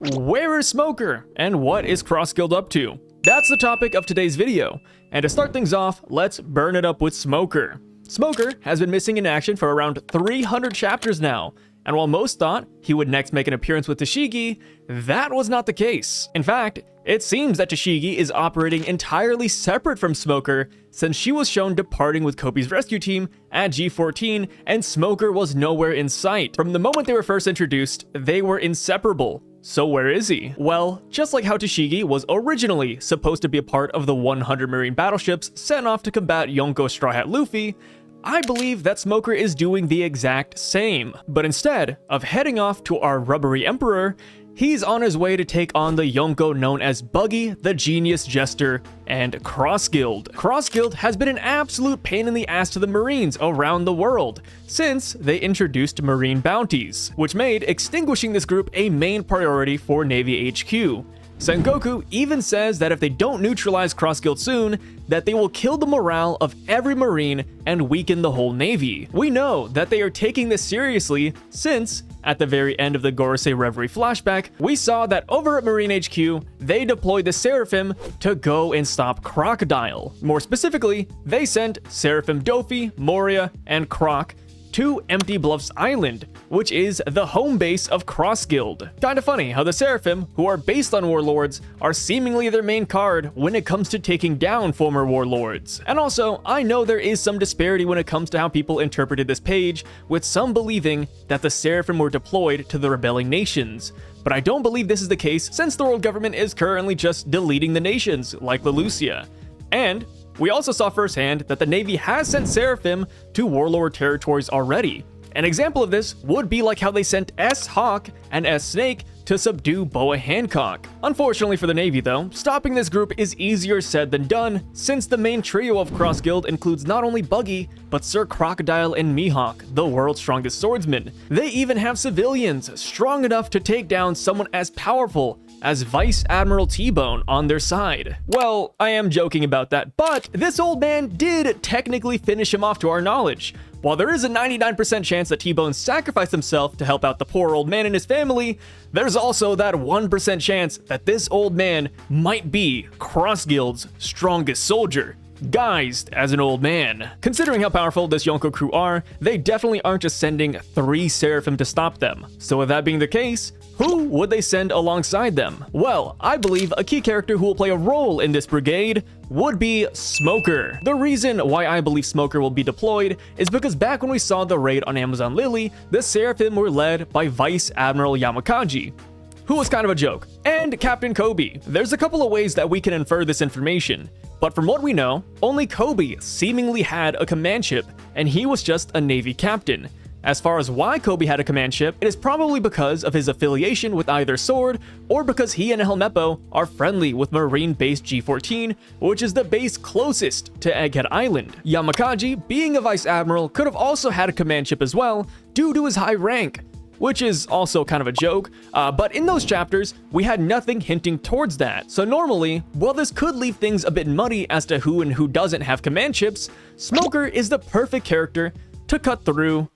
Where is Smoker, and what is Cross Guild up to? That's the topic of today's video, and to start things off, let's burn it up with Smoker. Smoker has been missing in action for around 300 chapters now, and while most thought he would next make an appearance with Tashigi, that was not the case. In fact, it seems that Tashigi is operating entirely separate from Smoker, since she was shown departing with Kobe's rescue team at G14 and Smoker was nowhere in sight. From the moment they were first introduced, they were inseparable. So where is he? Well, just like how Tashigi was originally supposed to be a part of the 100 Marine battleships sent off to combat Yonko Straw Hat Luffy, I believe that Smoker is doing the exact same. But instead of heading off to our rubbery emperor, he's on his way to take on the Yonko known as Buggy, the Genius Jester, and Cross Guild. Cross Guild has been an absolute pain in the ass to the Marines around the world since they introduced Marine bounties, which made extinguishing this group a main priority for Navy HQ. Sengoku even says that if they don't neutralize Cross Guild soon, that they will kill the morale of every Marine and weaken the whole Navy. We know that they are taking this seriously since, at the very end of the Gorosei Reverie flashback, we saw that over at Marine HQ, they deployed the Seraphim to go and stop Crocodile. More specifically, they sent Seraphim Dofi, Moria, and Croc to Empty Bluffs Island, which is the home base of Cross Guild. Kinda funny how the Seraphim, who are based on warlords, are seemingly their main card when it comes to taking down former warlords. And also, I know there is some disparity when it comes to how people interpreted this page, with some believing that the Seraphim were deployed to the rebelling nations. But I don't believe this is the case since the world government is currently just deleting the nations, like Lelucia. And we also saw firsthand that the Navy has sent Seraphim to warlord territories already. An example of this would be like how they sent S-Hawk and S-Snake to subdue Boa Hancock. Unfortunately for the Navy though, stopping this group is easier said than done, since the main trio of Cross Guild includes not only Buggy, but Sir Crocodile and Mihawk, the world's strongest swordsman. They even have civilians strong enough to take down someone as powerful as Vice Admiral T-Bone on their side. Well, I am joking about that, but this old man did technically finish him off to our knowledge. While there is a 99% chance that T-Bone sacrificed himself to help out the poor old man and his family, there's also that 1% chance that this old man might be Cross Guild's strongest soldier, guised as an old man. Considering how powerful this Yonko crew are, they definitely aren't just sending 3 Seraphim to stop them. So with that being the case, who would they send alongside them? Well, I believe a key character who will play a role in this brigade would be Smoker. The reason why I believe Smoker will be deployed is because back when we saw the raid on Amazon Lily, the Seraphim were led by Vice Admiral Yamakaji, who was kind of a joke, and Captain Kobe. There's a couple of ways that we can infer this information, but from what we know, only Kobe seemingly had a command ship, and he was just a Navy captain. As far as why Kobe had a command ship, it is probably because of his affiliation with either Sword, or because he and Helmeppo are friendly with Marine Base G14, which is the base closest to Egghead Island. Yamakaji, being a Vice Admiral, could have also had a command ship as well, due to his high rank, which is also kind of a joke, but in those chapters, we had nothing hinting towards that. So normally, while this could leave things a bit muddy as to who and who doesn't have command ships, Smoker is the perfect character to cut through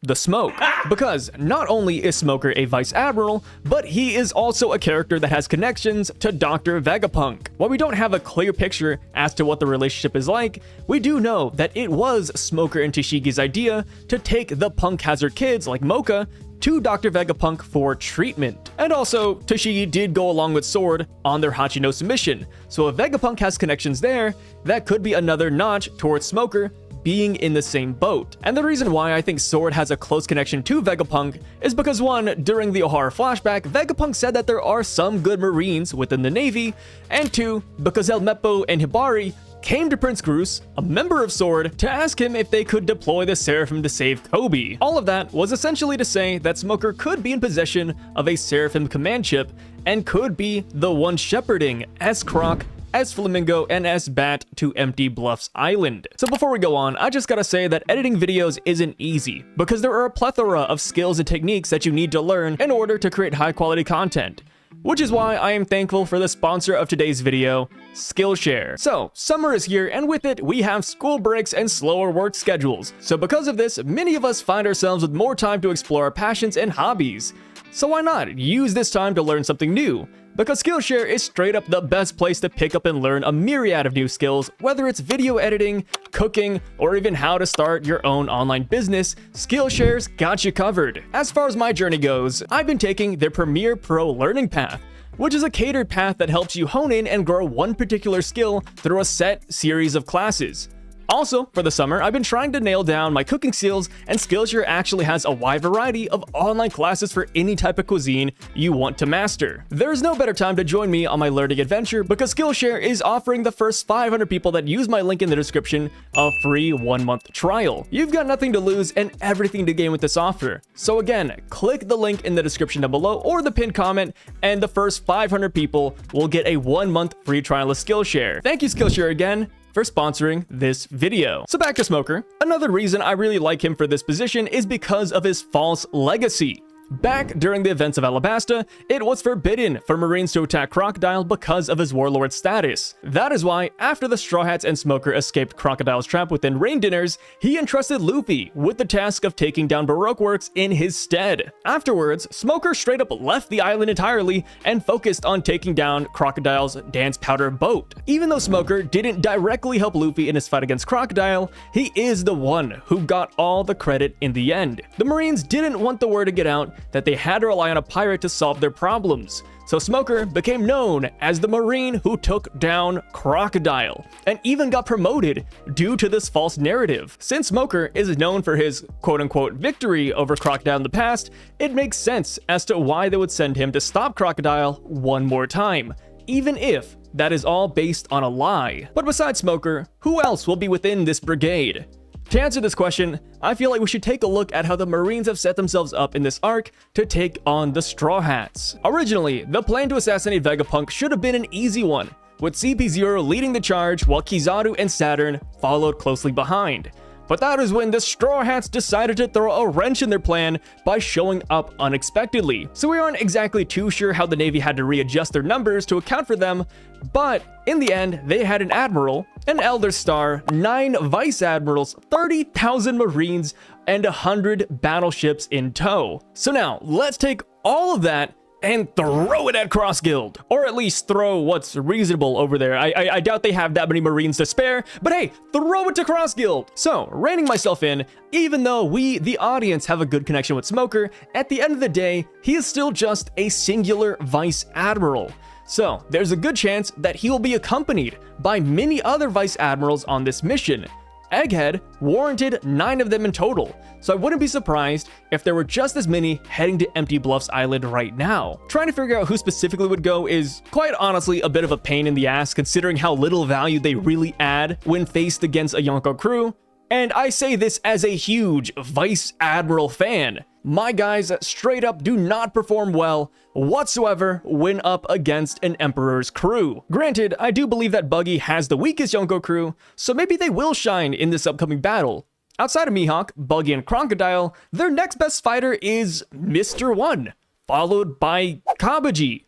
the smoke. Because not only is Smoker a Vice Admiral, but he is also a character that has connections to Dr. Vegapunk. While we don't have a clear picture as to what the relationship is like, we do know that it was Smoker and Tashigi's idea to take the punk hazard kids like Mocha to Dr. Vegapunk for treatment. And also, Tashigi did go along with Sword on their Hachinosu mission, so if Vegapunk has connections there, that could be another notch towards Smoker being in the same boat. And the reason why I think Sword has a close connection to Vegapunk is because 1, during the Ohara flashback, Vegapunk said that there are some good Marines within the Navy, and 2, because Helmeppo and Hibari came to Prince Groose, a member of Sword, to ask him if they could deploy the Seraphim to save Kobe. All of that was essentially to say that Smoker could be in possession of a Seraphim command ship, and could be the one shepherding S-Croc, S-Flamingo, and S-Bat to Empty Bluffs Island. So before we go on, I just gotta say that editing videos isn't easy, because there are a plethora of skills and techniques that you need to learn in order to create high quality content. Which is why I am thankful for the sponsor of today's video, Skillshare. So, summer is here, and with it, we have school breaks and slower work schedules. So because of this, many of us find ourselves with more time to explore our passions and hobbies. So why not use this time to learn something new? Because Skillshare is straight up the best place to pick up and learn a myriad of new skills, whether it's video editing, cooking, or even how to start your own online business. Skillshare's got you covered. As far as my journey goes, I've been taking their Premier Pro Learning Path, which is a catered path that helps you hone in and grow one particular skill through a set series of classes. Also, for the summer, I've been trying to nail down my cooking skills, and Skillshare actually has a wide variety of online classes for any type of cuisine you want to master. There's no better time to join me on my learning adventure because Skillshare is offering the first 500 people that use my link in the description a free 1-month trial. You've got nothing to lose and everything to gain with this offer. So again, click the link in the description down below or the pinned comment, and the first 500 people will get a 1-month free trial of Skillshare. Thank you, Skillshare, again for sponsoring this video. So back to Smoker. Another reason I really like him for this position is because of his false legacy. Back during the events of Alabasta, it was forbidden for Marines to attack Crocodile because of his warlord status. That is why, after the Straw Hats and Smoker escaped Crocodile's trap within Rain Dinners, he entrusted Luffy with the task of taking down Baroque Works in his stead. Afterwards, Smoker straight up left the island entirely and focused on taking down Crocodile's Dance Powder boat. Even though Smoker didn't directly help Luffy in his fight against Crocodile, he is the one who got all the credit in the end. The Marines didn't want the word to get out that they had to rely on a pirate to solve their problems. So Smoker became known as the Marine who took down Crocodile, and even got promoted due to this false narrative. Since Smoker is known for his quote-unquote victory over Crocodile in the past, it makes sense as to why they would send him to stop Crocodile one more time, even if that is all based on a lie. But besides Smoker, who else will be within this brigade? To answer this question, I feel like we should take a look at how the Marines have set themselves up in this arc to take on the Straw Hats. Originally, the plan to assassinate Vegapunk should have been an easy one, with CP0 leading the charge while Kizaru and Saturn followed closely behind. But that is when the Straw Hats decided to throw a wrench in their plan by showing up unexpectedly. So we aren't exactly too sure how the Navy had to readjust their numbers to account for them, but in the end, they had an Admiral, an Elder Star, 9 Vice Admirals, 30,000 Marines, and 100 battleships in tow. So now, let's take all of that and throw it at Cross Guild. Or at least throw what's reasonable over there. I doubt they have that many Marines to spare, but hey, throw it to Cross Guild. So, reining myself in, even though we, the audience, have a good connection with Smoker, at the end of the day, he is still just a singular Vice Admiral. So, there's a good chance that he will be accompanied by many other Vice Admirals on this mission. Egghead warranted 9 of them in total, so I wouldn't be surprised if there were just as many heading to Empty Bluffs Island right now. Trying to figure out who specifically would go is, quite honestly, a bit of a pain in the ass considering how little value they really add when faced against a Yonko crew. And I say this as a huge Vice Admiral fan. My guys straight up do not perform well whatsoever when up against an Emperor's crew. Granted, I do believe that Buggy has the weakest Yonko crew, so maybe they will shine in this upcoming battle. Outside of Mihawk, Buggy, and Crocodile, their next best fighter is Mr. 1, followed by Kabaji,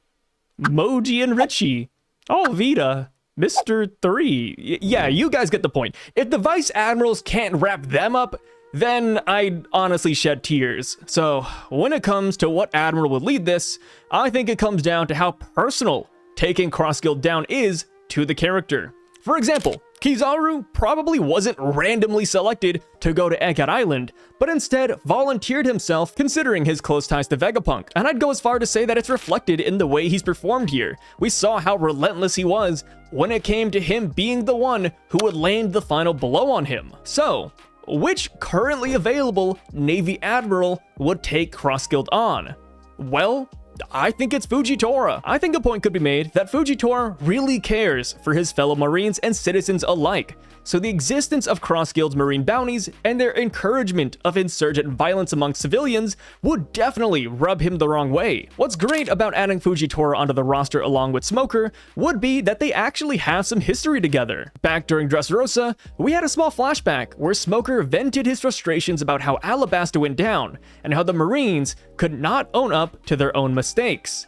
Moji, and Richie. Oh, Vita. Mr. 3. Yeah, you guys get the point. If the Vice Admirals can't wrap them up, then I'd honestly shed tears. So, when it comes to what Admiral would lead this, I think it comes down to how personal taking Cross Guild down is to the character. For example, Kizaru probably wasn't randomly selected to go to Egghead Island, but instead volunteered himself considering his close ties to Vegapunk, and I'd go as far to say that it's reflected in the way he's performed here. We saw how relentless he was when it came to him being the one who would land the final blow on him. So, which currently available Navy Admiral would take Cross Guild on? Well, I think it's Fujitora. I think a point could be made that Fujitora really cares for his fellow Marines and citizens alike, so the existence of Cross Guild's Marine bounties and their encouragement of insurgent violence among civilians would definitely rub him the wrong way. What's great about adding Fujitora onto the roster along with Smoker would be that they actually have some history together. Back during Dressrosa, we had a small flashback where Smoker vented his frustrations about how Alabasta went down and how the Marines could not own up to their own mistakes.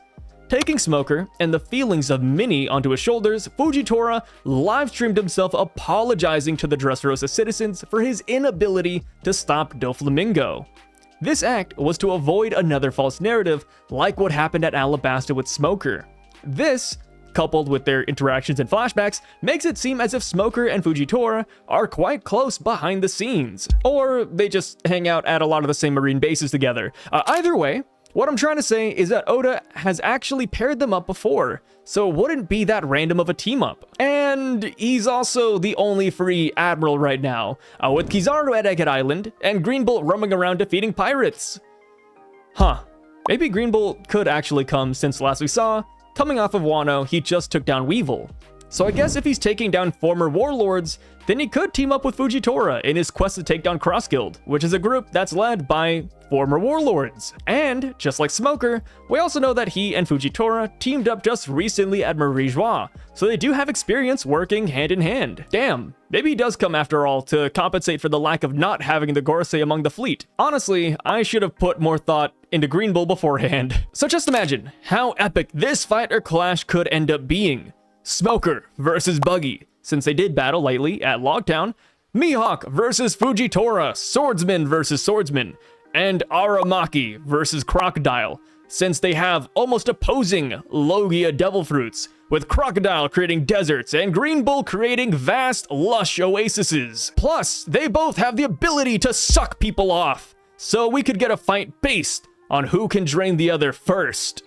Taking Smoker and the feelings of many onto his shoulders, Fujitora live-streamed himself apologizing to the Dressrosa citizens for his inability to stop Doflamingo. This act was to avoid another false narrative like what happened at Alabasta with Smoker. This, coupled with their interactions and flashbacks, makes it seem as if Smoker and Fujitora are quite close behind the scenes. Or they just hang out at a lot of the same marine bases together. Either way, what I'm trying to say is that Oda has actually paired them up before, so it wouldn't be that random of a team up. And he's also the only free Admiral right now, with Kizaru at Egghead Island and Green Bull roaming around defeating pirates. Huh, maybe Green Bull could actually come, since last we saw, coming off of Wano, he just took down Weevil. So I guess if he's taking down former warlords, then he could team up with Fujitora in his quest to take down Cross Guild, which is a group that's led by former warlords. And, just like Smoker, we also know that he and Fujitora teamed up just recently at Marie Joie, so they do have experience working hand in hand. Damn, maybe he does come after all to compensate for the lack of not having the Gorosei among the fleet. Honestly, I should have put more thought into Green Bull beforehand. So just imagine how epic this fight or clash could end up being. Smoker versus Buggy, since they did battle lately at Logtown. Mihawk versus Fujitora, swordsman versus swordsman. And Aramaki versus Crocodile, since they have almost opposing Logia devil fruits, with Crocodile creating deserts and Green Bull creating vast, lush oases. Plus, they both have the ability to suck people off, so we could get a fight based on who can drain the other first.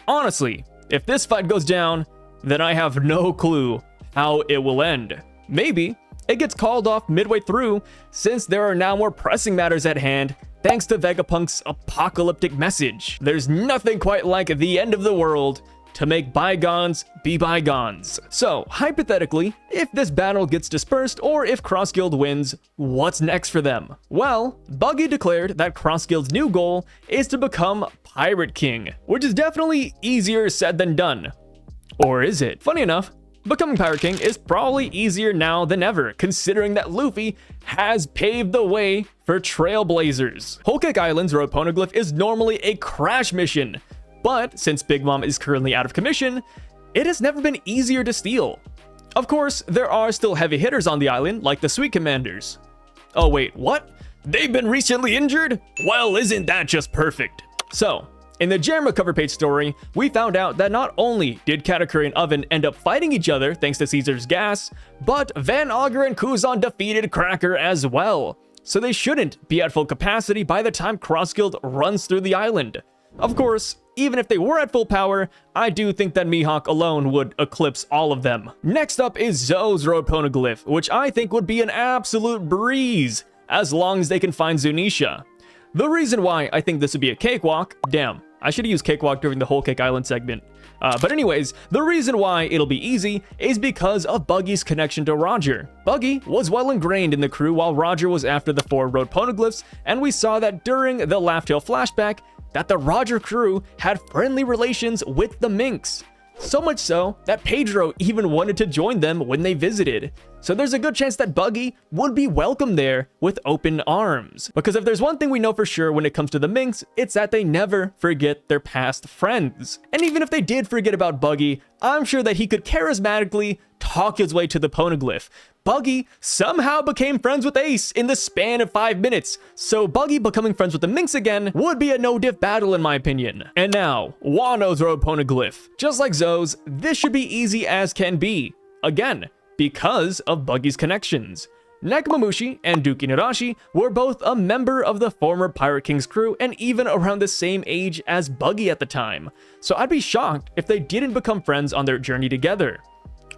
Honestly, if this fight goes down, then I have no clue how it will end. Maybe it gets called off midway through, since there are now more pressing matters at hand thanks to Vegapunk's apocalyptic message. There's nothing quite like the end of the world to make bygones be bygones. So, hypothetically, if this battle gets dispersed or if Cross Guild wins, what's next for them? Well, Buggy declared that Cross Guild's new goal is to become Pirate King, which is definitely easier said than done. Or is it? Funny enough, becoming Pirate King is probably easier now than ever, considering that Luffy has paved the way for trailblazers. Whole Cake Island's road poneglyph is normally a crash mission, but since Big Mom is currently out of commission, it has never been easier to steal. Of course, there are still heavy hitters on the island, like the Sweet Commanders. Oh wait, what? They've been recently injured? Well, isn't that just perfect? So, in the Jerma cover page story, we found out that not only did Katakuri and Oven end up fighting each other thanks to Caesar's gas, but Van Augur and Kuzan defeated Cracker as well. So they shouldn't be at full capacity by the time Cross Guild runs through the island. Of course, even if they were at full power, I do think that Mihawk alone would eclipse all of them. Next up is Zoe's road poneglyph, which I think would be an absolute breeze, as long as they can find Zunisha. The reason why I think this would be a cakewalk, damn, I should have used cakewalk during the Whole Cake Island segment. But anyways, the reason why it'll be easy is because of Buggy's connection to Roger. Buggy was well ingrained in the crew while Roger was after the 4 road poneglyphs, and we saw that during the Laugh Tale flashback that the Roger crew had friendly relations with the Minks. So much so that Pedro even wanted to join them when they visited. So there's a good chance that Buggy would be welcome there with open arms. Because if there's one thing we know for sure when it comes to the Minks, it's that they never forget their past friends. And even if they did forget about Buggy, I'm sure that he could charismatically talk his way to the poneglyph. Buggy somehow became friends with Ace in the span of 5 minutes, so Buggy becoming friends with the Minks again would be a no-diff battle in my opinion. And now, Wano's road poneglyph. Just like Zoe's, this should be easy as can be. Again, because of Buggy's connections. Nekomamushi and Duke Inarashi were both a member of the former Pirate King's crew and even around the same age as Buggy at the time, so I'd be shocked if they didn't become friends on their journey together.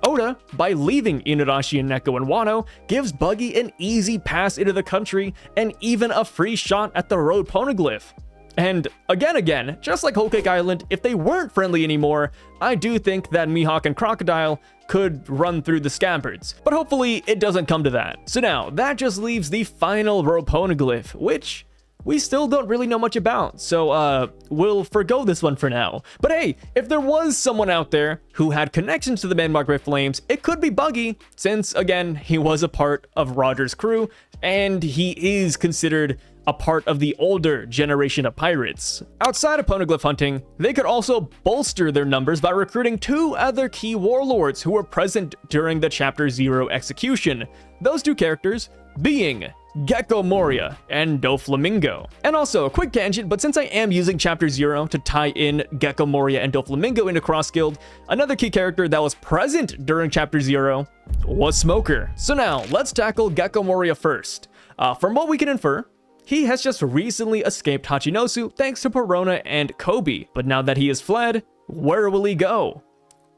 Oda, by leaving Inarashi and Neko and Wano, gives Buggy an easy pass into the country and even a free shot at the road poneglyph. And again, just like Whole Cake Island, if they weren't friendly anymore, I do think that Mihawk and Crocodile could run through the scabbards. But hopefully it doesn't come to that. So now, that just leaves the final road poneglyph, which we still don't really know much about, so we'll forgo this one for now. But hey, if there was someone out there who had connections to the man marked by flames, it could be Buggy, since again, he was a part of Roger's crew, and he is considered a part of the older generation of pirates. Outside of poneglyph hunting, they could also bolster their numbers by recruiting 2 other key warlords who were present during the Chapter 0 execution. Those 2 characters being Gecko Moria and Doflamingo. And also, a quick tangent, but since I am using Chapter 0 to tie in Gecko Moria and Doflamingo into Cross Guild, another key character that was present during Chapter 0 was Smoker. So now, let's tackle Gecko Moria first. From what we can infer, he has just recently escaped Hachinosu thanks to Perona and Kobe, but now that he has fled, where will he go?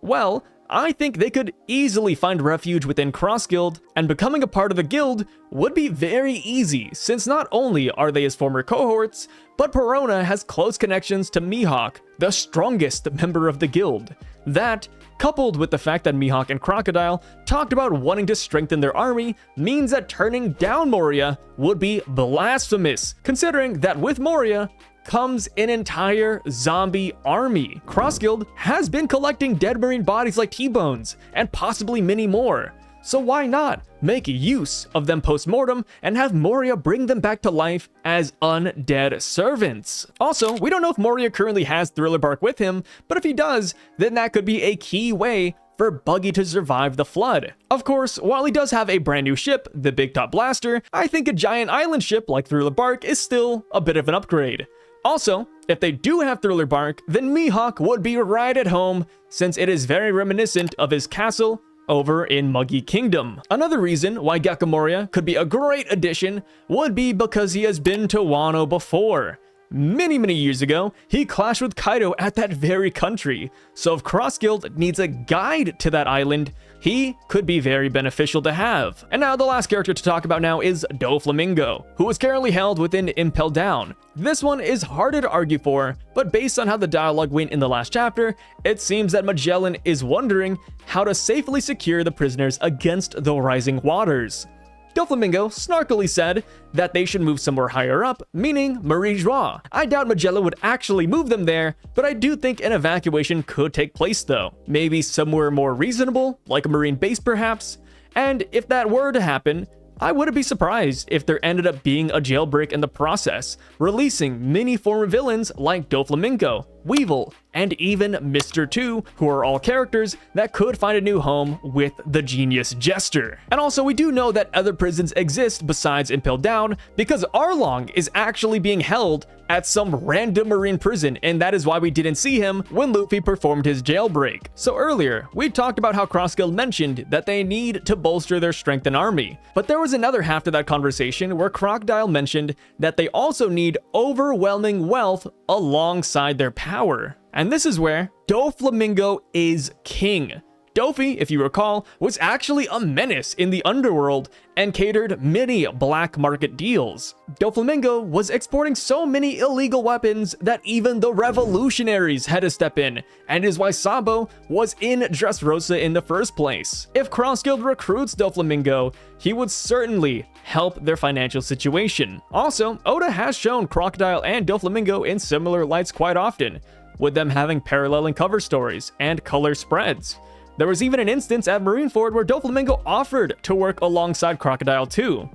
Well, I think they could easily find refuge within Cross Guild, and becoming a part of the guild would be very easy, since not only are they his former cohorts, but Perona has close connections to Mihawk, the strongest member of the guild. That, coupled with the fact that Mihawk and Crocodile talked about wanting to strengthen their army, means that turning down Moria would be blasphemous, considering that with Moria comes an entire zombie army. Cross Guild has been collecting dead marine bodies like T-Bones, and possibly many more. So why not make use of them post-mortem and have Moria bring them back to life as undead servants? Also, we don't know if Moria currently has Thriller Bark with him, but if he does, then that could be a key way for Buggy to survive the flood. Of course, while he does have a brand new ship, the Big Top Blaster, I think a giant island ship like Thriller Bark is still a bit of an upgrade. Also, if they do have Thriller Bark, then Mihawk would be right at home, since it is very reminiscent of his castle over in Muggy Kingdom. Another reason why Gecko Moria could be a great addition would be because he has been to Wano before. Many years ago, he clashed with Kaido at that very country, so if Cross Guild needs a guide to that island, he could be very beneficial to have. And now the last character to talk about now is Doflamingo, who is currently held within Impel Down. This one is harder to argue for, but based on how the dialogue went in the last chapter, it seems that Magellan is wondering how to safely secure the prisoners against the rising waters. Doflamingo snarkily said that they should move somewhere higher up, meaning Marie Joie. I doubt Magellan would actually move them there, but I do think an evacuation could take place though. Maybe somewhere more reasonable, like a marine base perhaps? And if that were to happen, I wouldn't be surprised if there ended up being a jailbreak in the process, releasing many former villains like Doflamingo, Weevil, and even Mr. 2, who are all characters that could find a new home with the Genius Jester. And also, we do know that other prisons exist besides Impel Down, because Arlong is actually being held at some random marine prison, and that is why we didn't see him when Luffy performed his jailbreak. So earlier, we talked about how Cross Guild mentioned that they need to bolster their strength and army, but there was another half to that conversation where Crocodile mentioned that they also need overwhelming wealth alongside their power. And this is where Doflamingo is king. Dofi, if you recall, was actually a menace in the underworld and catered many black market deals. Doflamingo was exporting so many illegal weapons that even the revolutionaries had to step in, and is why Sabo was in Dressrosa in the first place. If Cross Guild recruits Doflamingo, he would certainly help their financial situation. Also, Oda has shown Crocodile and Doflamingo in similar lights quite often, with them having paralleling cover stories and color spreads. There was even an instance at Marineford where Doflamingo offered to work alongside Crocodile too.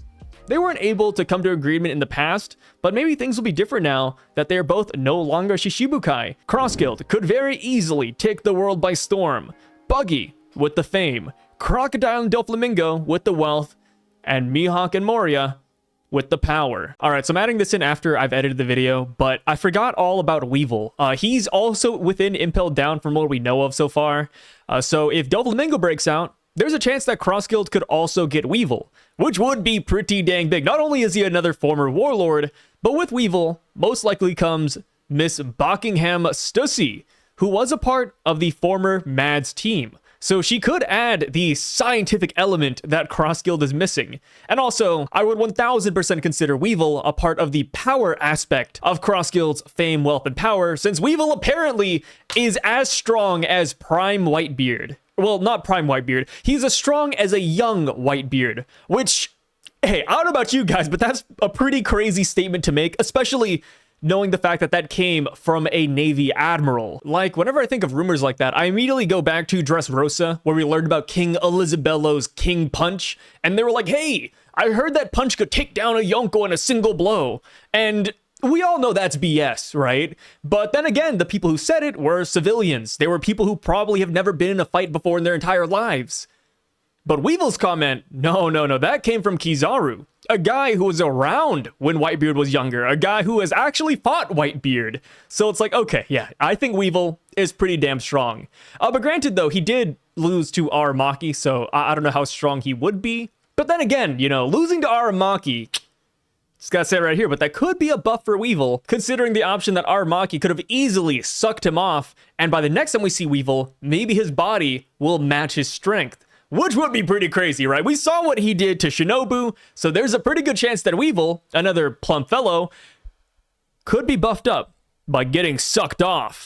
They weren't able to come to agreement in the past, but maybe things will be different now that they are both no longer Shishibukai. Cross Guild could very easily take the world by storm. Buggy with the fame, Crocodile and Doflamingo with the wealth, and Mihawk and Moria with the power. Alright, so I'm adding this in after I've edited the video, but I forgot all about Weevil. He's also within Impel Down from what we know of so far. So if Doflamingo breaks out, there's a chance that Cross Guild could also get Weevil, which would be pretty dang big. Not only is he another former warlord, but with Weevil, most likely comes Miss Buckingham Stussy, who was a part of the former Mads team. So she could add the scientific element that Cross Guild is missing. And also, I would 1000% consider Weevil a part of the power aspect of Cross Guild's fame, wealth, and power, since Weevil apparently is as strong as Prime Whitebeard. Well, not Prime Whitebeard. He's as strong as a young Whitebeard, which, hey, I don't know about you guys, but that's a pretty crazy statement to make, especially knowing the fact that that came from a Navy Admiral. Like, whenever I think of rumors like that, I immediately go back to Dressrosa, where we learned about King Elizabello's King Punch, and they were like, hey, I heard that Punch could take down a Yonko in a single blow, and we all know that's BS, right? But then again, the people who said it were civilians. They were people who probably have never been in a fight before in their entire lives. But Weevil's comment, no, that came from Kizaru, a guy who was around when Whitebeard was younger, a guy who has actually fought Whitebeard. So it's like, okay, yeah, I think Weevil is pretty damn strong. But granted, though, he did lose to Aramaki, so I don't know how strong he would be. But then again, you know, losing to Aramaki, just gotta say it right here, but that could be a buff for Weevil, considering the option that Aramaki could have easily sucked him off, and by the next time we see Weevil, maybe his body will match his strength. Which would be pretty crazy, right? We saw what he did to Shinobu, so there's a pretty good chance that Weevil, another plump fellow, could be buffed up by getting sucked off.